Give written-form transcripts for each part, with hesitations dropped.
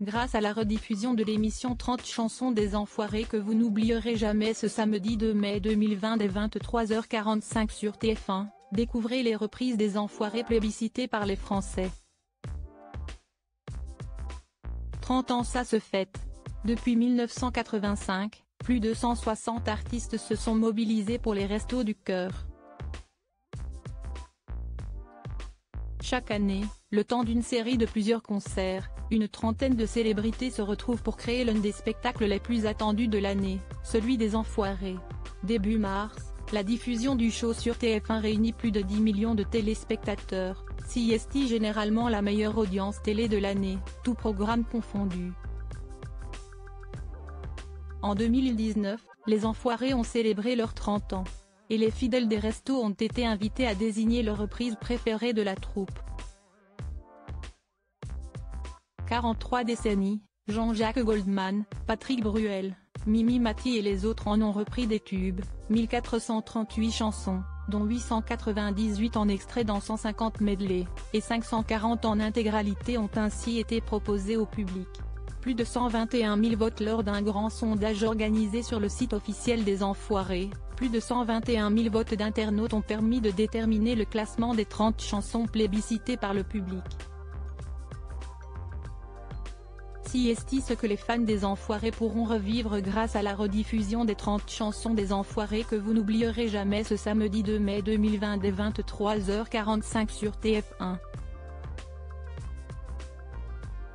grâce à la rediffusion de l'émission 30 chansons des Enfoirés que vous n'oublierez jamais ce samedi 2 mai 2020 dès 23h45 sur TF1, découvrez les reprises des Enfoirés plébiscitées par les Français. 30 ans ça se fête. Depuis 1985, plus de 160 artistes se sont mobilisés pour les Restos du Cœur. Chaque année, le temps d'une série de plusieurs concerts, une trentaine de célébrités se retrouvent pour créer l'un des spectacles les plus attendus de l'année, celui des Enfoirés. Début mars, la diffusion du show sur TF1 réunit plus de 10 millions de téléspectateurs, CST généralement la meilleure audience télé de l'année, tout programme confondu. En 2019, les Enfoirés ont célébré leurs 30 ans. Et les fidèles des Restos ont été invités à désigner leur reprise préférée de la troupe. 43 décennies, Jean-Jacques Goldman, Patrick Bruel, Mimi Mati et les autres en ont repris des tubes, 1438 chansons, dont 898 en extrait dans 150 medley, et 540 en intégralité ont ainsi été proposés au public. Plus de 121 000 votes lors d'un grand sondage organisé sur le site officiel des Enfoirés, plus de 121 000 votes d'internautes ont permis de déterminer le classement des 30 chansons plébiscitées par le public. CST ce que les fans des Enfoirés pourront revivre grâce à la rediffusion des 30 chansons des Enfoirés que vous n'oublierez jamais ce samedi 2 mai 2020 dès 23h45 sur TF1.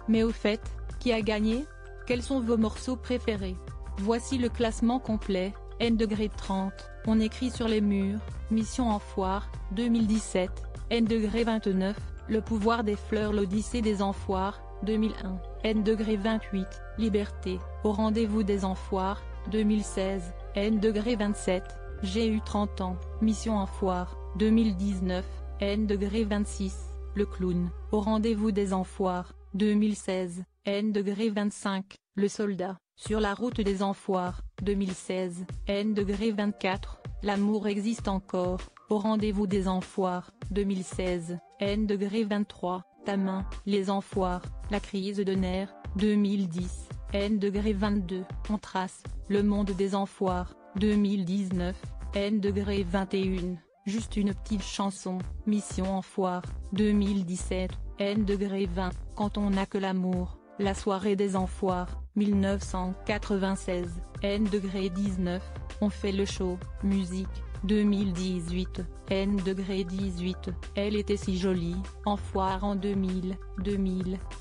Mais au fait, qui a gagné? Quels sont vos morceaux préférés? Voici le classement complet. N°30, on écrit sur les murs, Mission Enfoiré, 2017, N°29, Le pouvoir des fleurs l'Odyssée des Enfoirés, 2001, N°28, Liberté, Au rendez-vous des Enfoirés, 2016, N°27, J'ai eu 30 ans, Mission Enfoiré, 2019, N°26, Le clown, Au rendez-vous des Enfoirés, 2016, N°25, Le soldat, Sur la route des Enfoirés, 2016, N°24, L'amour existe encore, Au rendez-vous des Enfoirés, 2016, N°23, Ta main, Les Enfoirés, La crise de nerfs, 2010, N°22, On trace, Le monde des Enfoirés, 2019, N°21, Juste une petite chanson, Mission Enfoiré, 2017, N°20, Quand on n'a que l'amour, La soirée des Enfoirés, 1996, N°19, On fait le show, musique, 2018, N°18, Elle était si jolie, Enfoiré en 2000,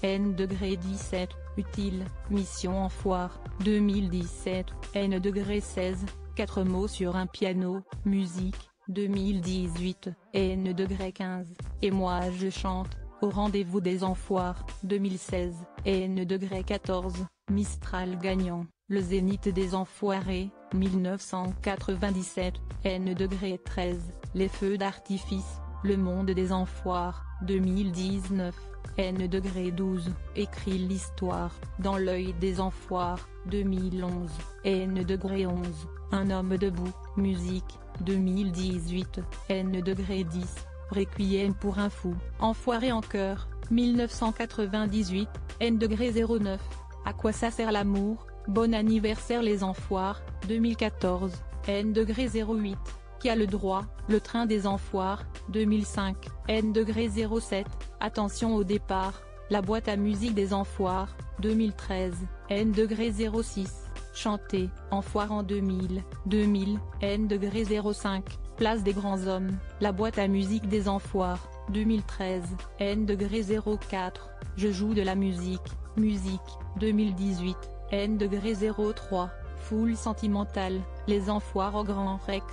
N°17, Utile, Mission Enfoiré, 2017, N°16, 4 mots sur un piano, musique, 2018, N°15, Et moi je chante, Au rendez-vous des Enfoirés, 2016, N°14, Mistral gagnant, Le zénith des Enfoirés, 1997, N°13, Les feux d'artifice, Le monde des Enfoirés, 2019, N°12, Écrit l'histoire, Dans l'œil des Enfoirés, 2011, N°11, Un homme debout, musique, 2018, N°10, Requiem pour un fou, Enfoiré en chœur, 1998, N°09, À quoi ça sert l'amour, Bon anniversaire les Enfoirés, 2014, N°08, Qui a le droit, Le train des Enfoirés, 2005, N°07, Attention au départ, La boîte à musique des Enfoirés, 2013, N°06, Chanter, Enfoiré en 2000, N°05, Place des grands hommes, La boîte à musique des Enfoirés, 2013, N°04, Je joue de la musique, musique, 2018, N°03, Foule sentimentale, Les Enfoirés au Grand Rex,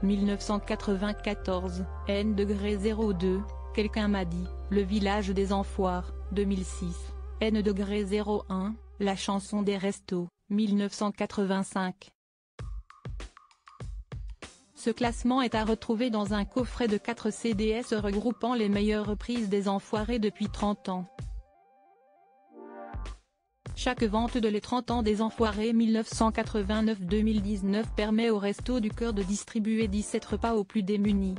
1994, N°02, Quelqu'un m'a dit, Le village des Enfoirés, 2006, N°01, La chanson des Restos, 1985. Ce classement est à retrouver dans un coffret de 4 CDS regroupant les meilleures reprises des Enfoirés depuis 30 ans. Chaque vente de les 30 ans des Enfoirés 1989-2019 permet aux Restos du Cœur de distribuer 17 repas aux plus démunis.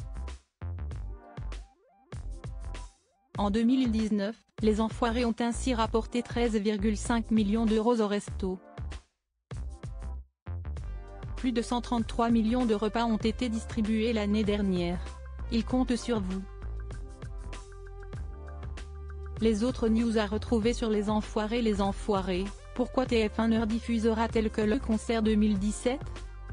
En 2019, les Enfoirés ont ainsi rapporté 13,5 millions d'euros au resto. Plus de 133 millions de repas ont été distribués l'année dernière. Ils comptent sur vous. Les autres news à retrouver sur Les Enfoirés. Les Enfoirés, pourquoi TF1 ne rediffusera-t-elle que le concert 2017?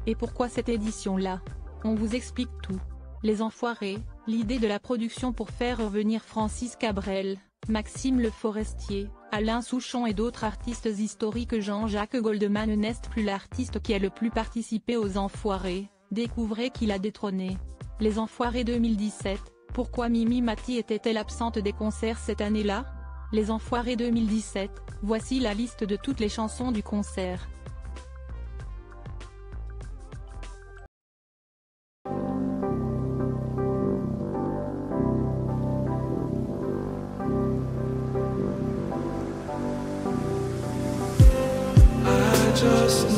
Et pourquoi cette édition-là? On vous explique tout. Les Enfoirés, l'idée de la production pour faire revenir Francis Cabrel, Maxime Le Forestier, Alain Souchon et d'autres artistes historiques. Jean-Jacques Goldman n'est plus l'artiste qui a le plus participé aux Enfoirés, découvrez qui l'a détrôné. Les Enfoirés 2017, pourquoi Mimi Mati était-elle absente des concerts cette année-là? Les Enfoirés 2017, voici la liste de toutes les chansons du concert. Just